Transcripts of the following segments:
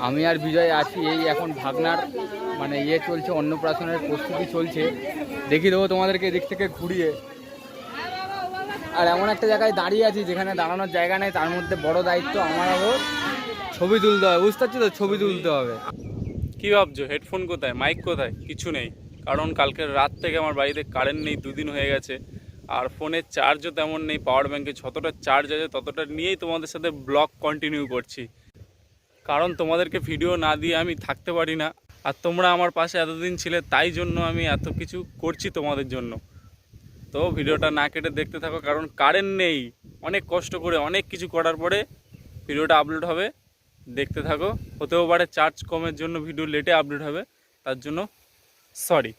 আমি আর বিজয় আছি, এই এখন ভাগনার মানে চলছে, অন্নপ্রাশনের প্রস্তুতি চলছে। দেখিয়ে দেবো তোমাদেরকে এদিক থেকে ঘুরিয়ে। আর এমন একটা জায়গায় দাঁড়িয়ে আছি যেখানে দাঁড়ানোর জায়গা নেই, তার মধ্যে বড় দায়িত্ব আমার আরও ছবি তুলতে হবে, বুঝতে পারছি তো, ছবি তুলতে হবে। কি ভাবছো হেডফোন কোথায়, মাইক কোথায়? কিছু নেই, কারণ কালকের রাত থেকে আমার বাড়িতে কারেন্ট নেই, 2 দিন হয়ে গেছে। আর ফোনের চার্জও তেমন নেই, পাওয়ার ব্যাঙ্কে যতটা চার্জ আছে ততটা নিয়েই তোমাদের সাথে ব্লগ কন্টিনিউ করছি, কারণ তোমাদেরকে ভিডিও না দিয়ে আমি থাকতে পারি না। আর তোমরা আমার পাশে এতদিন ছিলে, তাই জন্য আমি এত কিছু করছি তোমাদের জন্য। তো ভিডিওটা না কেটে দেখতে থাকো, কারণ কারেন্ট নেই, অনেক কষ্ট করে অনেক কিছু করার পরে ভিডিওটা আপলোড হবে। দেখতে থাকো। হতেও পারে চার্জ কমের জন্য ভিডিও লেটে আপলোড হবে, তার জন্য সরি।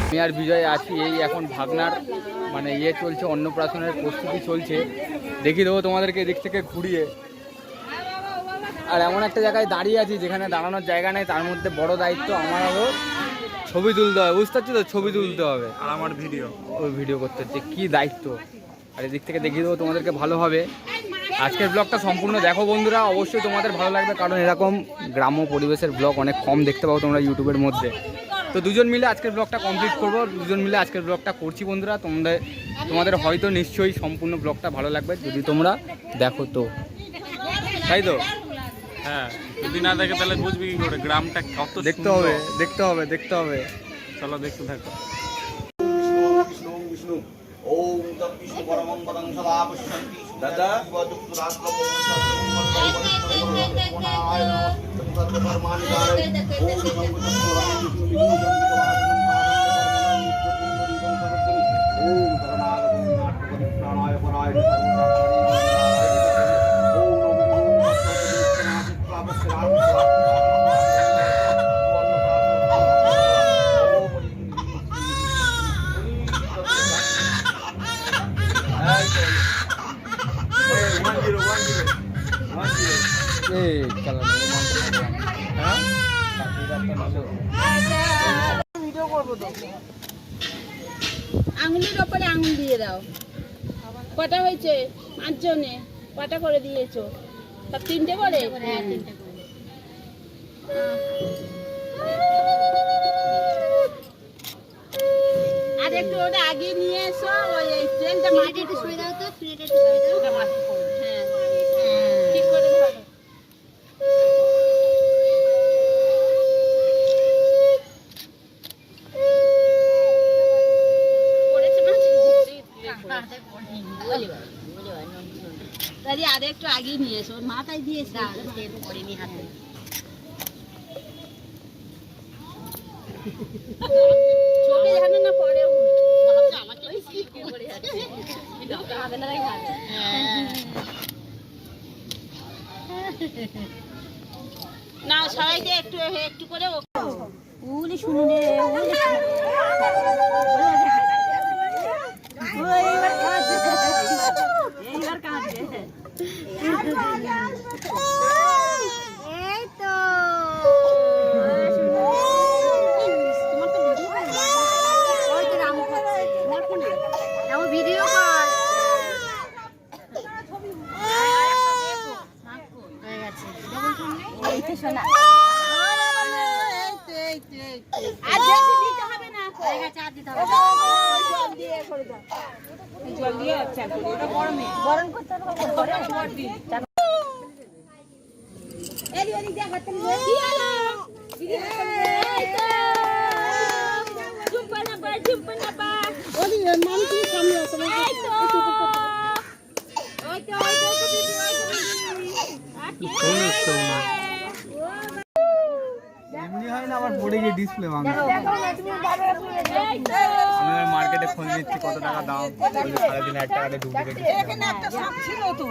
আমি আর বিজয় আছি, এই এখন ভাগনার মানে চলছে, অন্নপ্রাশনের প্রস্তুতি চলছে। দেখিয়ে দেবো তোমাদেরকে এদিক থেকে ঘুরিয়ে। আর এমন একটা জায়গায় দাঁড়িয়ে আছি যেখানে দাঁড়ানোর জায়গা নেই, তার মধ্যে বড় দায়িত্ব আমার আরও ছবি তুলতে হবে, বুঝতে পারছি তো, ছবি তুলতে হবে। আর আমার ওই ভিডিও করতে হচ্ছে, কী দায়িত্ব। আর এদিক থেকে দেখিয়ে দেবো তোমাদেরকে ভালোভাবে। আজকের ব্লগটা সম্পূর্ণ দেখো বন্ধুরা, অবশ্যই তোমাদের ভালো লাগবে, কারণ এরকম গ্রাম্য পরিবেশের ব্লগ অনেক কম দেখতে পাবো তোমরা ইউটিউবের মধ্যে। তো দুজন মিলে আজকের ব্লগটা কমপ্লিট করবো, দুজন মিলে আজকের ব্লগটা করছি বন্ধুরা। তোমাদের হয়তো নিশ্চয়ই সম্পূর্ণ ব্লগটা ভালো লাগবে যদি তোমরা দেখো, তো তাই তো? হ্যাঁ, যদি না দেখে তাহলে বুঝবি কি করে গ্রামটা কত দেখতে হবে, দেখতে হবে, দেখতে হবে। চলো দেখতে থাকো। আঙুলের ওপরে আঙুল দিয়ে দাও। কটা হয়েছে? 5 জনে কটা করে দিয়েছো? সব 3টে করে? হ্যাঁ, 3টে করে। আর একটু ওটা আগে নিয়ে এসো, ওই ট্রেনটা মাটি একটু সরে দাও তো, ফ্রিটা একটু সরে দাও, ওটা মাটি পড়বে। হ্যাঁ, ঠিক করে ধরো। তাহলে আর একটু আগেই নিয়ে এসো, ওর মাথায় দিয়েছি পড়েনি হাতে। চোখে জানে না পরেও আমাকে পড়ে যাচ্ছে। না সবাইকে একটু একটু করে উলি শুনুন এইবার কাঁদছে। এই তো ভিডিও কর হয়ে গেছে শোনা আর বেশি দিতে হবে না, হয়ে গেছে আর দিতে হবে জল দিয়ে করে দাও, জল দিয়ে আচ্ছা এটা গরমে গরম করতে হবে গরম জল দিন এলি এলি দেখ হাতে নিয়ে কি হলো দিদি এই তো চুপনা পা ওলি মামি তুমি সামনে আসো এই তো ওই তো দিদি ওই তো দিদি এমনি হয় না, আবার পড়ে গিয়ে ডিসপ্লে ভাঙে। আমি মার্কেটে খোঁজ নিচ্ছি কত টাকা দাম, সারাদিন 1 টাকাতে ডুপ্লিকেট এখানে একটা সাপ ছিল তো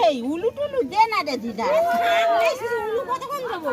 এই উলু টুলু দে না রে দিদা, এই শুধু উলু কতক্ষণ দেবো?